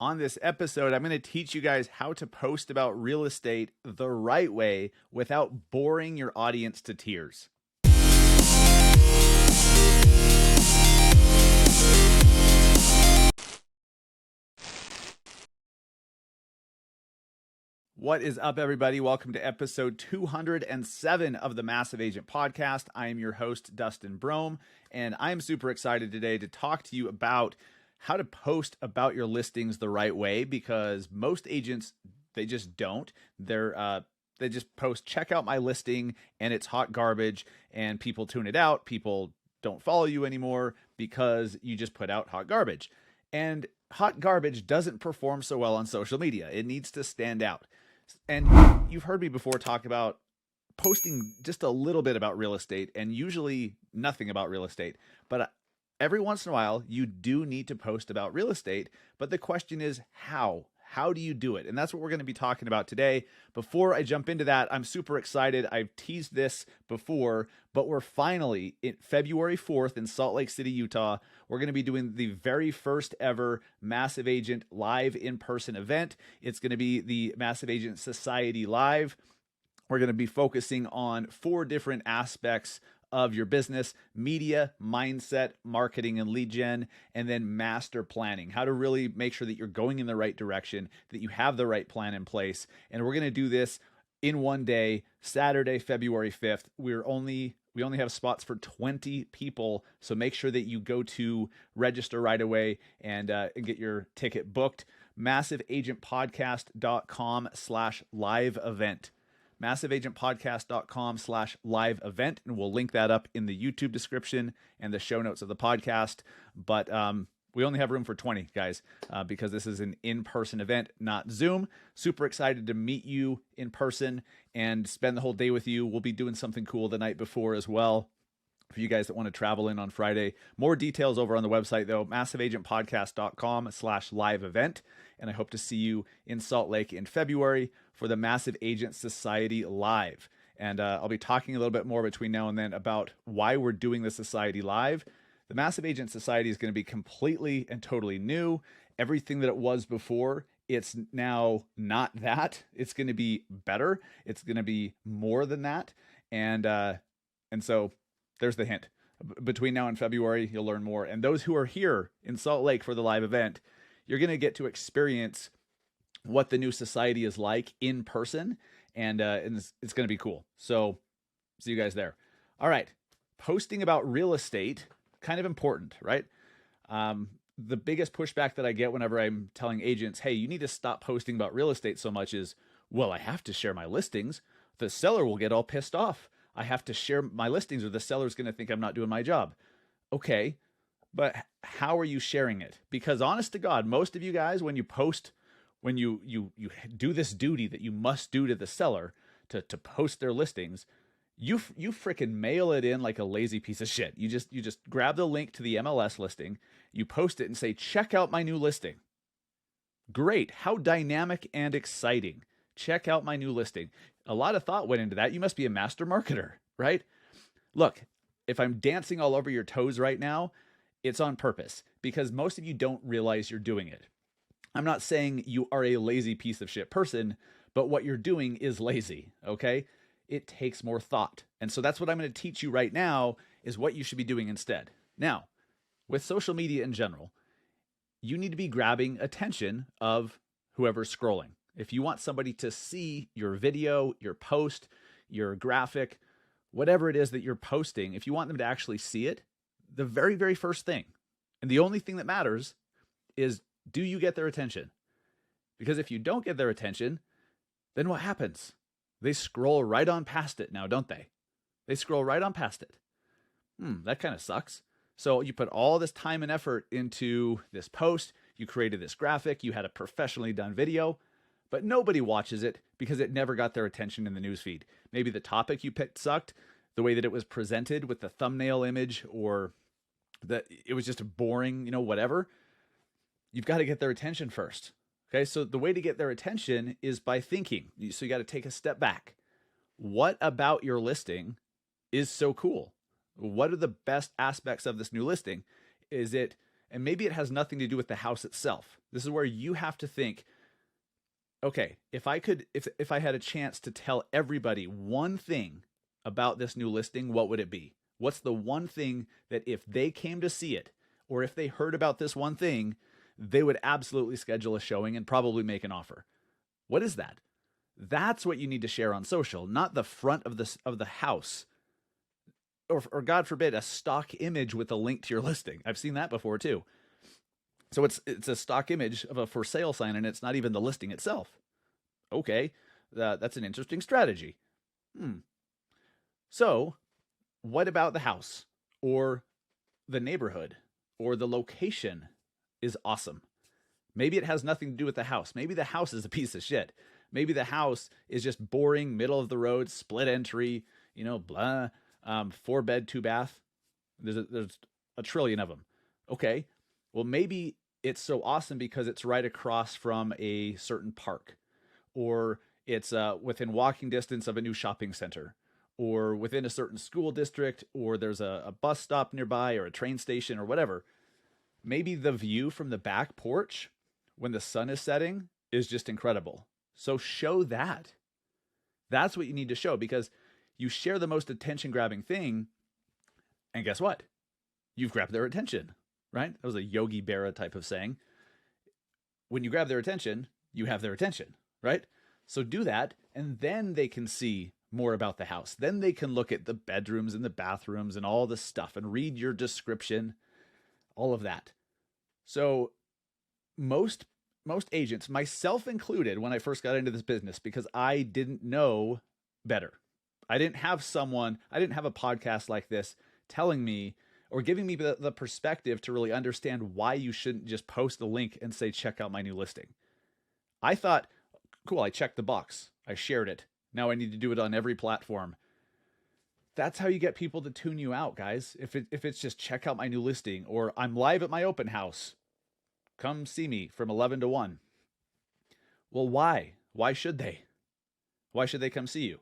On this episode, I'm going to teach you guys how to post about real estate the right way without boring your audience to tears. What is up, everybody? Welcome to episode 207 of the Massive Agent Podcast. I am your host, Dustin Brohm, and I'm super excited today to talk to you about how to post about your listings the right way, because most agents, they just don't. They just post, check out my listing, and it's hot garbage, and people tune it out. People don't follow you anymore because you just put out hot garbage. And hot garbage doesn't perform so well on social media. It needs to stand out. And you've heard me before talk about posting just a little bit about real estate and usually nothing about real estate. But every once in a while, you do need to post about real estate. But the question is how? How do you do it? And that's what we're going to be talking about today. Before I jump into that, I'm super excited. I've teased this before, but we're finally in February 4th in Salt Lake City, Utah. We're going to be doing the very first ever Massive Agent live in-person event. It's going to be the Massive Agent Society Live. We're going to be focusing on 4 different aspects of your business: media, mindset, marketing and lead gen, and then master planning. How to really make sure that you're going in the right direction, that you have the right plan in place. And we're going to do this in one day, Saturday, February 5th. We only have spots for 20 people. So make sure that you go to register right away and get your ticket booked. MassiveAgentPodcast.com/live event. MassiveAgentPodcast.com/live event, and we'll link that up in the YouTube description and the show notes of the podcast. But we only have room for 20 guys because this is an in-person event, not Zoom. Super excited to meet you in person and spend the whole day with you. We'll be doing something cool the night before as well for you guys that want to travel in on Friday. More details over on the website, though, MassiveAgentPodcast.com/live event. And I hope to see you in Salt Lake in February for the Massive Agent Society Live. And I'll be talking a little bit more between now and then about why we're doing the Society Live. The Massive Agent Society is going to be completely and totally new. Everything that it was before, it's now not that. It's going to be better. It's going to be more than that. And so there's the hint. Between now and February, you'll learn more. And those who are here in Salt Lake for the live event, you're going to get to experience what the new society is like in person. And it's going to be cool. So see you guys there. All right. Posting about real estate, kind of important, right? The biggest pushback that I get whenever I'm telling agents, hey, you need to stop posting about real estate so much is, well, I have to share my listings. The seller will get all pissed off. I have to share my listings or the seller's going to think I'm not doing my job. Okay, but how are you sharing it? Because honest to God, most of you guys, when you post, when you do this duty that you must do to the seller to post their listings, you freaking mail it in like a lazy piece of shit. You just grab the link to the MLS listing, you post it and say, check out my new listing. Great. How dynamic and exciting. Check out my new listing. A lot of thought went into that. You must be a master marketer, right? Look, if I'm dancing all over your toes right now, it's on purpose because most of you don't realize you're doing it. I'm not saying you are a lazy piece of shit person, but what you're doing is lazy, okay? It takes more thought. And so that's what I'm going to teach you right now is what you should be doing instead. Now, with social media in general, you need to be grabbing attention of whoever's scrolling. If you want somebody to see your video, your post, your graphic, whatever it is that you're posting, if you want them to actually see it, the very, very first thing, and the only thing that matters is, do you get their attention? Because if you don't get their attention, then what happens? They scroll right on past it now, don't they? They scroll right on past it. That kind of sucks. So you put all this time and effort into this post, you created this graphic, you had a professionally done video, but nobody watches it because it never got their attention in the newsfeed. Maybe the topic you picked sucked, the way that it was presented with the thumbnail image, or that it was just a boring, whatever. You've got to get their attention first. Okay, so the way to get their attention is by thinking. So you got to take a step back. What about your listing is so cool? What are the best aspects of this new listing? Is it And maybe it has nothing to do with the house itself. This is where you have to think, okay, if I had a chance to tell everybody one thing about this new listing, what would it be? What's the one thing that if they came to see it, or if they heard about this one thing, they would absolutely schedule a showing and probably make an offer? What is that? That's what you need to share on social, not the front of the house, or God forbid, a stock image with a link to your listing. I've seen that before too. So it's a stock image of a for sale sign, and it's not even the listing itself. Okay, that's an interesting strategy. So what about the house or the neighborhood or the location is awesome? Maybe it has nothing to do with the house. Maybe the house is a piece of shit. Maybe the house is just boring, middle of the road, split entry, blah, 4-bed, 2-bath. There's a trillion of them. Okay, well, maybe it's so awesome because it's right across from a certain park, or it's within walking distance of a new shopping center, or within a certain school district, or there's a bus stop nearby or a train station or whatever. Maybe the view from the back porch when the sun is setting is just incredible. So show that. That's what you need to show, because you share the most attention-grabbing thing, and guess what? You've grabbed their attention, right? That was a Yogi Berra type of saying. When you grab their attention, you have their attention, right? So do that, and then they can see more about the house. Then they can look at the bedrooms and the bathrooms and all the stuff and read your description, all of that. So most agents, myself included, when I first got into this business, because I didn't know better. I didn't have a podcast like this telling me or giving me the perspective to really understand why you shouldn't just post a link and say, check out my new listing. I thought, cool, I checked the box. I shared it. Now I need to do it on every platform. That's how you get people to tune you out, guys. If it's just check out my new listing, or I'm live at my open house, come see me from 11 to 1. Well, why? Why should they? Why should they come see you?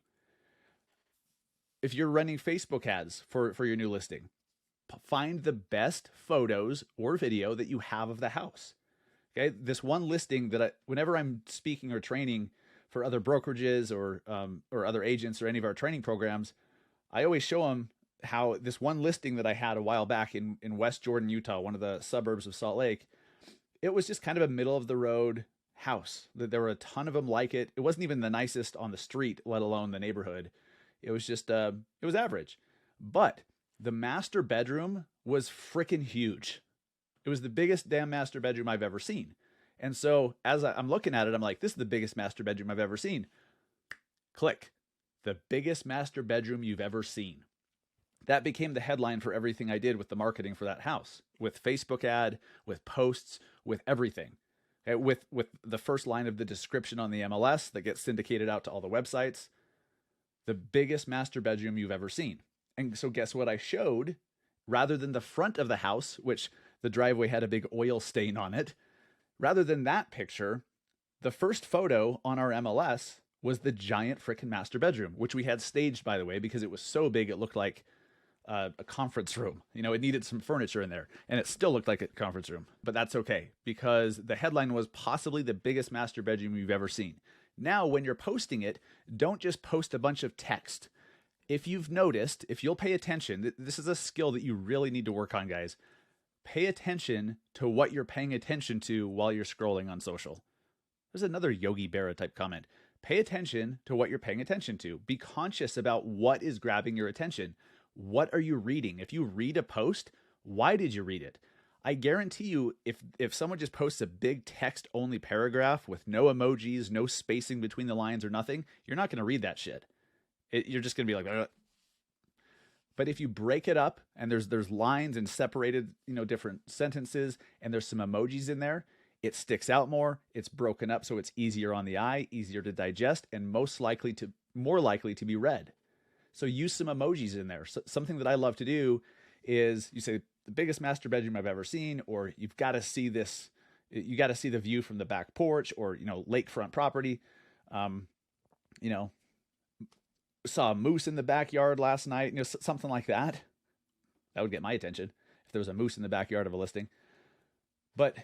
If you're running Facebook ads for your new listing, find the best photos or video that you have of the house. Okay, this one listing that whenever I'm speaking or training for other brokerages or other agents or any of our training programs, I always show them how this one listing that I had a while back in West Jordan, Utah, one of the suburbs of Salt Lake, it was just kind of a middle of the road house. There were a ton of them like it. It wasn't even the nicest on the street, let alone the neighborhood. It was just, it was average. But the master bedroom was freaking huge. It was the biggest damn master bedroom I've ever seen. And so as I'm looking at it, I'm like, this is the biggest master bedroom I've ever seen. Click. The biggest master bedroom you've ever seen. That became the headline for everything I did with the marketing for that house, with Facebook ad, with posts, with everything. Okay, with the first line of the description on the MLS that gets syndicated out to all the websites. The biggest master bedroom you've ever seen. And so guess what I showed? Rather than the front of the house, which the driveway had a big oil stain on it, rather than that picture, the first photo on our MLS was the giant frickin' master bedroom, which we had staged, by the way, because it was so big it looked like a conference room. It needed some furniture in there, and it still looked like a conference room. But that's okay, because the headline was possibly the biggest master bedroom you've ever seen. Now, when you're posting it, don't just post a bunch of text. If you've noticed, if you'll pay attention, this is a skill that you really need to work on, guys. Pay attention to what you're paying attention to while you're scrolling on social. There's another Yogi Berra type comment. Pay attention to what you're paying attention to. Be conscious about what is grabbing your attention. What are you reading? If you read a post, why did you read it? I guarantee you, if someone just posts a big text-only paragraph with no emojis, no spacing between the lines or nothing, you're not going to read that shit. You're just going to be like, ugh. But if you break it up and there's lines and separated, different sentences, and there's some emojis in there, it sticks out more. It's broken up so it's easier on the eye, easier to digest, and more likely to be read. So use some emojis in there. So something that I love to do is you say the biggest master bedroom I've ever seen, or you've got to see this. You got to see the view from the back porch, or lakefront property. Saw a moose in the backyard last night. Something like that. That would get my attention if there was a moose in the backyard of a listing. But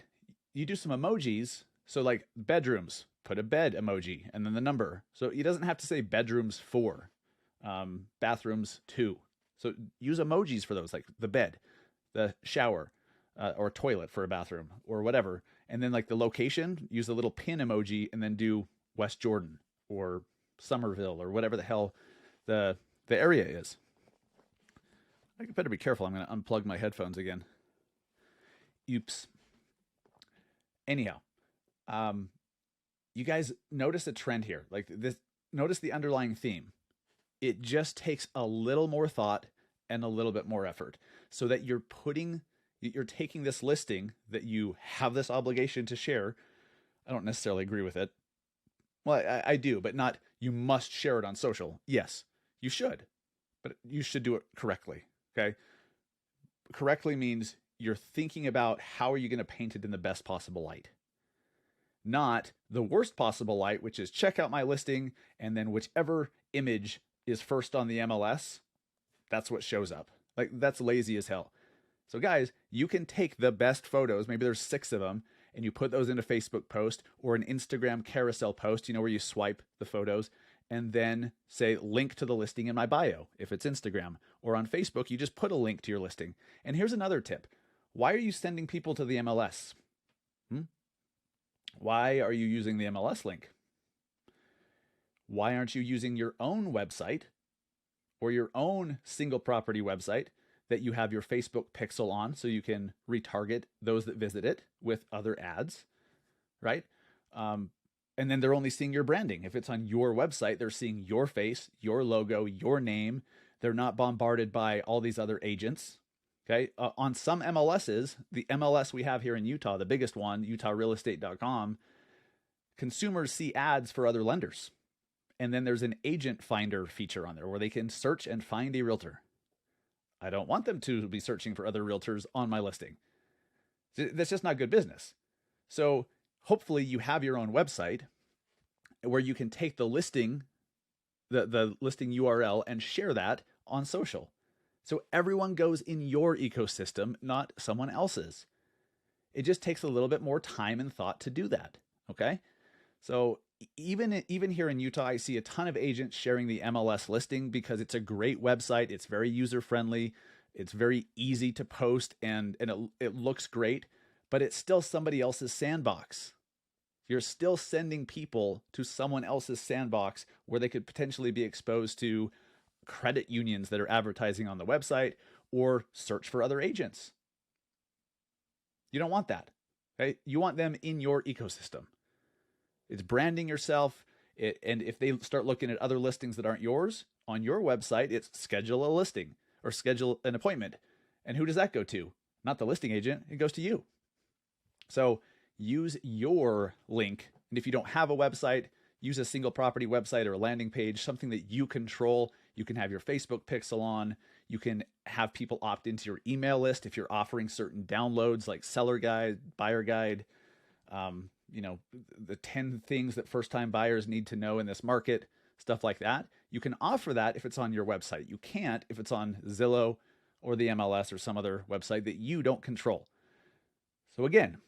you do some emojis. So like bedrooms, put a bed emoji and then the number. So he doesn't have to say bedrooms 4, bathrooms 2. So use emojis for those, like the bed, the shower, or toilet for a bathroom or whatever. And then like the location, use the little pin emoji and then do West Jordan or Somerville or whatever the hell the area is. I better be careful. I'm going to unplug my headphones again. Oops. Anyhow, you guys notice a trend here. Like this, notice the underlying theme. It just takes a little more thought and a little bit more effort so that you're taking this listing that you have this obligation to share. I don't necessarily agree with it. Well, I do, but not you must share it on social. Yes, you should, but you should do it correctly. Okay. Correctly means you're thinking about how are you going to paint it in the best possible light, not the worst possible light, which is check out my listing. And then whichever image is first on the MLS, that's what shows up. Like that's lazy as hell. So guys, you can take the best photos, maybe there's 6 of them, and you put those in a Facebook post or an Instagram carousel post, where you swipe the photos and then say link to the listing in my bio if it's Instagram, or on Facebook, you just put a link to your listing. And here's another tip. Why are you sending people to the MLS? Why are you using the MLS link? Why aren't you using your own website or your own single property website that you have your Facebook pixel on so you can retarget those that visit it with other ads, right? And then they're only seeing your branding. If it's on your website, they're seeing your face, your logo, your name. They're not bombarded by all these other agents. Okay. On some MLSs, the MLS we have here in Utah, the biggest one, utahrealestate.com, consumers see ads for other lenders. And then there's an agent finder feature on there where they can search and find a realtor. I don't want them to be searching for other realtors on my listing. That's just not good business. So hopefully you have your own website where you can take the listing, the listing URL, and share that on social. So everyone goes in your ecosystem, not someone else's. It just takes a little bit more time and thought to do that. Okay. So even here in Utah, I see a ton of agents sharing the MLS listing because it's a great website. It's very user friendly. It's very easy to post and it looks great, but it's still somebody else's sandbox. You're still sending people to someone else's sandbox where they could potentially be exposed to credit unions that are advertising on the website or search for other agents. You don't want that. Okay? You want them in your ecosystem. It's branding yourself. And if they start looking at other listings that aren't yours on your website, it's schedule a listing or schedule an appointment. And who does that go to? Not the listing agent. It goes to you. So use your link. And if you don't have a website, use a single property website or a landing page, something that you control. You can have your Facebook pixel on. You can have people opt into your email list if you're offering certain downloads like seller guide, buyer guide, the 10 things that first-time buyers need to know in this market, stuff like that. You can offer that if it's on your website. You can't if it's on Zillow or the MLS or some other website that you don't control. So again,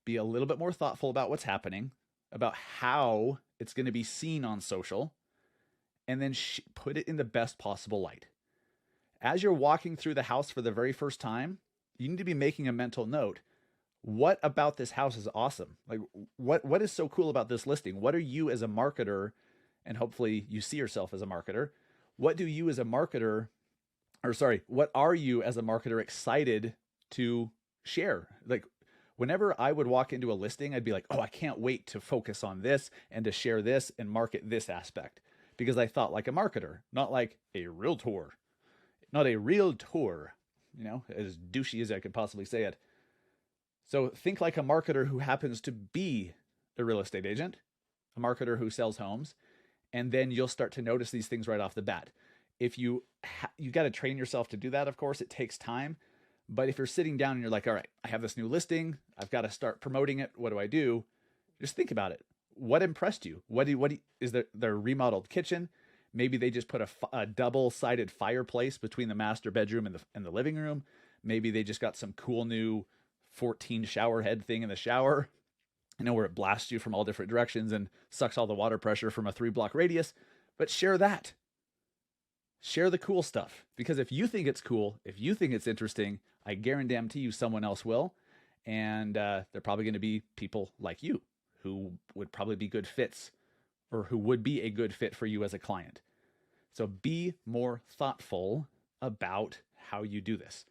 be a little bit more thoughtful about what's happening, about how it's going to be seen on social, and then put it in the best possible light. As you're walking through the house for the very first time, you need to be making a mental note. What about this house is awesome? Like what is so cool about this listing? What are you as a marketer, and hopefully you see yourself as a marketer, what are you as a marketer excited to share? Like whenever I would walk into a listing, I'd be like, oh, I can't wait to focus on this and to share this and market this aspect, because I thought like a marketer, not like a realtor, as douchey as I could possibly say it. So think like a marketer who happens to be a real estate agent, a marketer who sells homes, and then you'll start to notice these things right off the bat. If you got to train yourself to do that, of course, it takes time. But if you're sitting down and you're like, all right, I have this new listing, I've got to start promoting it. What do I do? Just think about it. What impressed you? Is their remodeled kitchen? Maybe they just put a double-sided fireplace between the master bedroom and the living room. Maybe they just got some cool new 14 shower head thing in the shower, where it blasts you from all different directions and sucks all the water pressure from a 3-block radius. But share that. Share the cool stuff. Because if you think it's cool, if you think it's interesting, I guarantee you someone else will. And they're probably going to be people like you who would probably be good fits, or who would be a good fit for you as a client. So be more thoughtful about how you do this.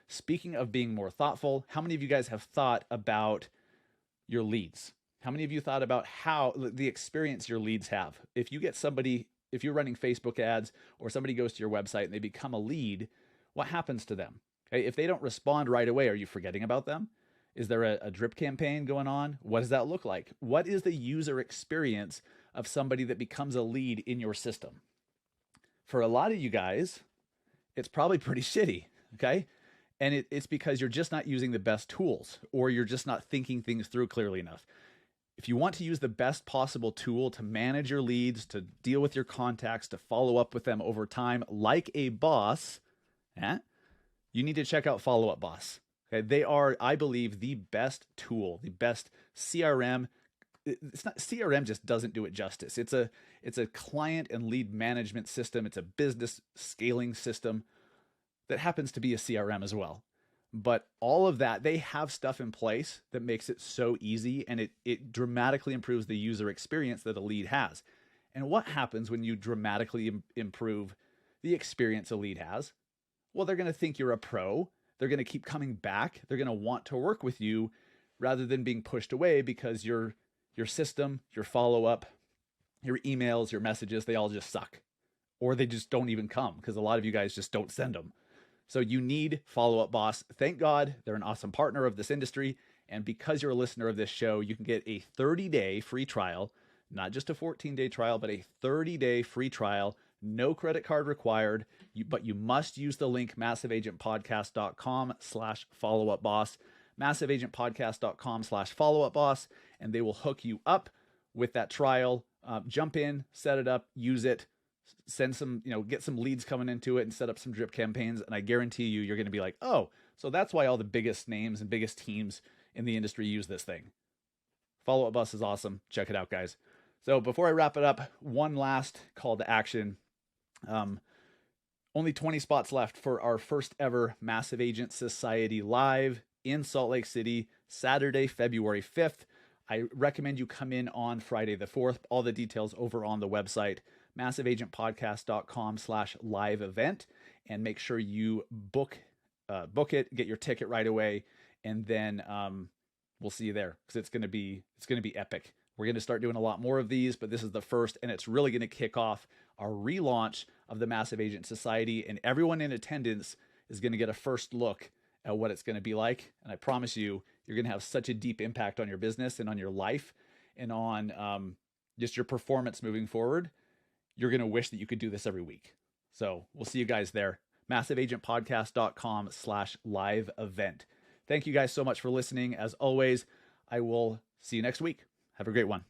Speaking of being more thoughtful, how many of you guys have thought about your leads? How many of you thought about how the experience your leads have? If you get somebody, if you're running Facebook ads or somebody goes to your website and they become a lead, what happens to them? Okay, if they don't respond right away, are you forgetting about them? Is there a drip campaign going on? What does that look like? What is the user experience of somebody that becomes a lead in your system? For a lot of you guys, it's probably pretty shitty, okay? And it's because you're just not using the best tools, or you're just not thinking things through clearly enough. If you want to use the best possible tool to manage your leads, to deal with your contacts, to follow up with them over time like a boss, you need to check out Follow Up Boss. Okay? They are, I believe, the best tool, the best CRM. It's not, CRM just doesn't do it justice. It's a client and lead management system. It's a business scaling system that happens to be a CRM as well. But all of that, they have stuff in place that makes it so easy, and it dramatically improves the user experience that a lead has. And what happens when you dramatically improve the experience a lead has? Well, they're going to think you're a pro. They're going to keep coming back. They're going to want to work with you rather than being pushed away because your system, your follow-up, your emails, your messages, they all just suck. Or they just don't even come because a lot of you guys just don't send them. So you need Follow Up Boss. Thank God they're an awesome partner of this industry. And because you're a listener of this show, you can get a 30-day free trial, not just a 14-day trial, but a 30-day free trial. No credit card required, but you must use the link massiveagentpodcast.com/followupboss, massiveagentpodcast.com/followupboss, and they will hook you up with that trial. Jump in, set it up, use it. Send some, get some leads coming into it and set up some drip campaigns. And I guarantee you, you're going to be like, oh, so that's why all the biggest names and biggest teams in the industry use this thing. Follow Up Boss is awesome. Check it out, guys. So before I wrap it up, one last call to action. Only 20 spots left for our first ever Massive Agent Society Live in Salt Lake City, Saturday, February 5th. I recommend you come in on Friday the 4th. All the details over on the website, massiveagentpodcast.com/live event, and make sure you book it, get your ticket right away, and then we'll see you there because it's gonna be epic. We're gonna start doing a lot more of these, but this is the first, and it's really gonna kick off our relaunch of the Massive Agent Society, and everyone in attendance is gonna get a first look at what it's gonna be like. And I promise you, you're gonna have such a deep impact on your business and on your life and on just your performance moving forward. You're going to wish that you could do this every week. So we'll see you guys there. MassiveAgentPodcast.com/live event. Thank you guys so much for listening. As always, I will see you next week. Have a great one.